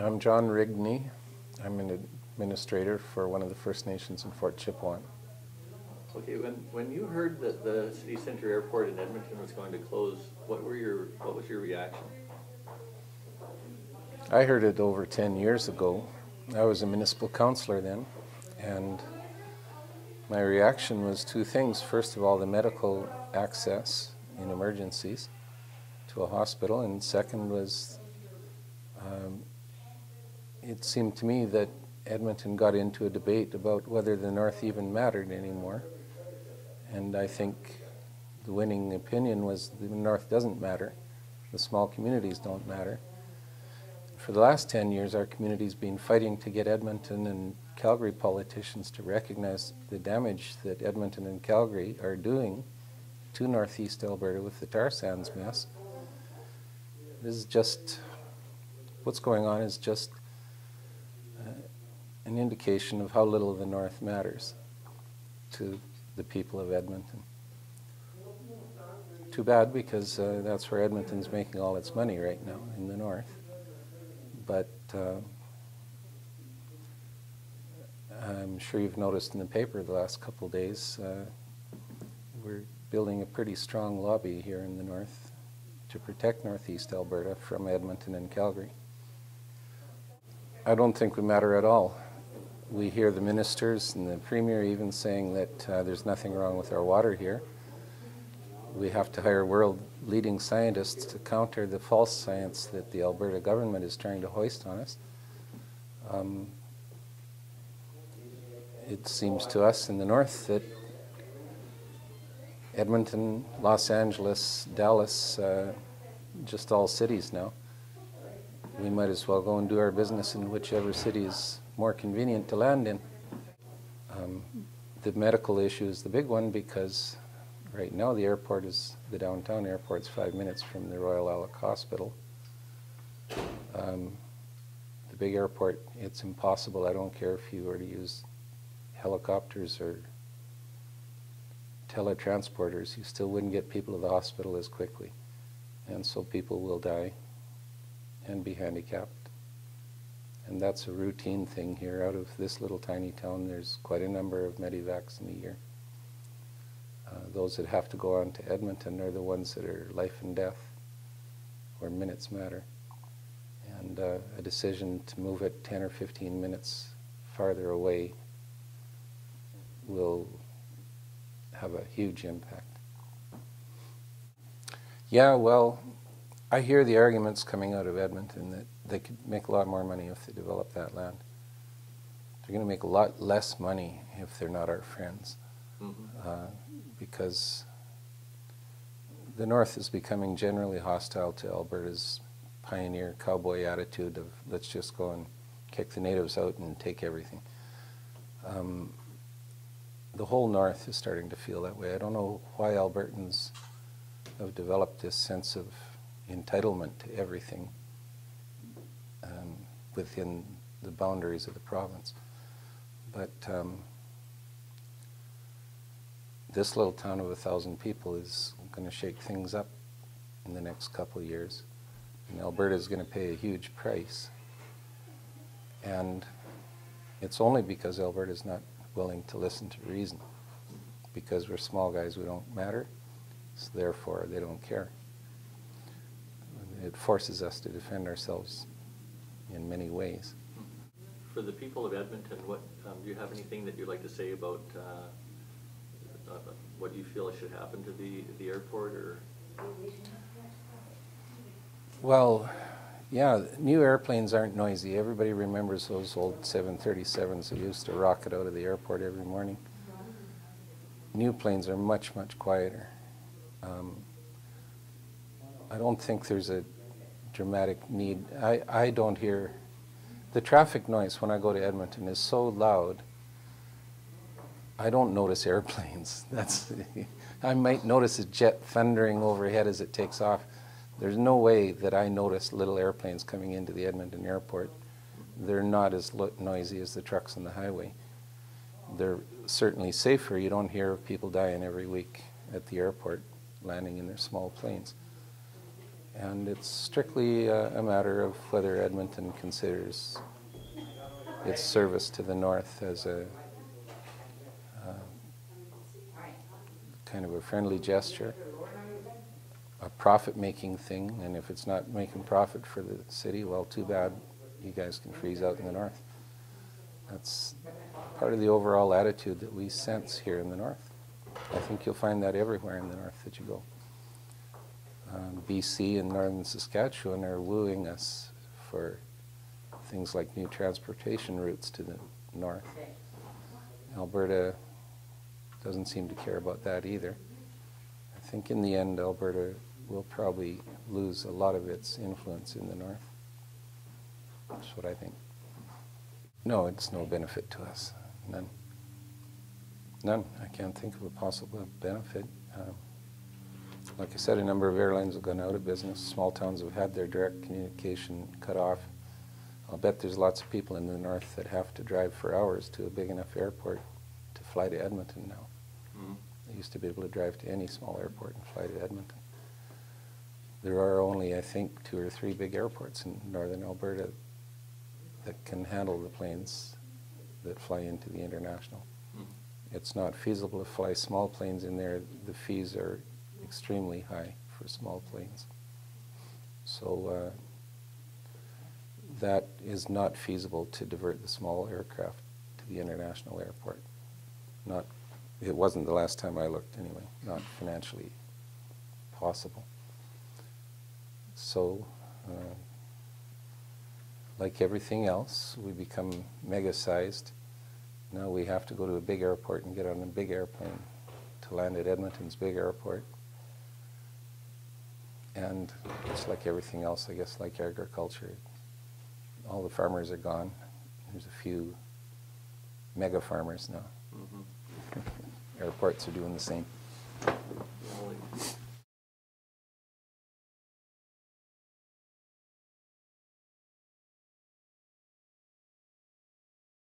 I'm John Rigney. I'm an administrator for one of the First Nations in Fort Chipewyan. Okay, when you heard that the city center airport in Edmonton was going to close, what was your reaction? I heard it over 10 years ago. I was a municipal councillor then, and my reaction was two things. First of all, the medical access in emergencies to a hospital, and second was it seemed to me that Edmonton got into a debate about whether the North even mattered anymore. And I think the winning opinion was the North doesn't matter. The small communities don't matter. For the last 10 years, our community's been fighting to get Edmonton and Calgary politicians to recognize the damage that Edmonton and Calgary are doing to Northeast Alberta with the tar sands mess. This is just, what's going on is just an indication of how little the North matters to the people of Edmonton. Too bad, because that's where Edmonton's making all its money right now, in the North. But I'm sure you've noticed in the paper the last couple of days, we're building a pretty strong lobby here in the North to protect Northeast Alberta from Edmonton and Calgary. I don't think we matter at all. We hear the ministers and the Premier even saying that there's nothing wrong with our water here. We have to hire world-leading scientists to counter the false science that the Alberta government is trying to hoist on us. It seems to us in the North that Edmonton, Los Angeles, Dallas, just all cities now, we might as well go and do our business in whichever city is more convenient to land in. The medical issue is the big one, because right now the airport is, the downtown airport's 5 minutes from the Royal Alec Hospital. The big airport, it's impossible. I don't care if you were to use helicopters or teletransporters, you still wouldn't get people to the hospital as quickly. And so people will die and be handicapped. And that's a routine thing here. Out of this little tiny town, there's quite a number of medivacs in a year. Those that have to go on to Edmonton are the ones that are life and death, where minutes matter. And a decision to move it 10 or 15 minutes farther away will have a huge impact. Yeah, well, I hear the arguments coming out of Edmonton that they could make a lot more money if they develop that land. They're going to make a lot less money if they're not our friends. Because the North is becoming generally hostile to Alberta's pioneer cowboy attitude of let's just go and kick the natives out and take everything. The whole North is starting to feel that way. I don't know why Albertans have developed this sense of entitlement to everything within the boundaries of the province. But this little town of 1,000 people is going to shake things up in the next couple of years. And Alberta is going to pay a huge price. And it's only because Alberta is not willing to listen to reason. Because we're small guys, we don't matter, so therefore they don't care. It forces us to defend ourselves in many ways. For the people of Edmonton, what do you have anything that you'd like to say about what you feel should happen to the airport? Or well, yeah, new airplanes aren't noisy. Everybody remembers those old 737s that used to rocket out of the airport every morning. New planes are much, much quieter. I don't think there's a dramatic need. I don't hear, the traffic noise when I go to Edmonton is so loud, I don't notice airplanes. I might notice a jet thundering overhead as it takes off. There's no way that I notice little airplanes coming into the Edmonton airport. They're not as noisy as the trucks on the highway. They're certainly safer. You don't hear of people dying every week at the airport landing in their small planes. And it's strictly a matter of whether Edmonton considers its service to the north as a kind of a friendly gesture, a profit-making thing, and if it's not making profit for the city, well, too bad, you guys can freeze out in the north. That's part of the overall attitude that we sense here in the north. I think you'll find that everywhere in the north that you go. BC and northern Saskatchewan are wooing us for things like new transportation routes to the north. Alberta doesn't seem to care about that either. I think in the end Alberta will probably lose a lot of its influence in the north. That's what I think. No, it's no benefit to us. None. None. I can't think of a possible benefit. Like I said, a number of airlines have gone out of business. Small towns have had their direct communication cut off. I'll bet there's lots of people in the north that have to drive for hours to a big enough airport to fly to Edmonton now. Mm-hmm. They used to be able to drive to any small airport and fly to Edmonton. There are only, I think, 2 or 3 big airports in northern Alberta that can handle the planes that fly into the international. Mm-hmm. It's not feasible to fly small planes in there. The fees are extremely high for small planes. So that is not feasible to divert the small aircraft to the international airport. It wasn't the last time I looked anyway, not financially possible. So like everything else, we become mega-sized. Now we have to go to a big airport and get on a big airplane to land at Edmonton's big airport. And it's like everything else, I guess, like agriculture. All the farmers are gone. There's a few mega farmers now. Mm-hmm. Airports are doing the same.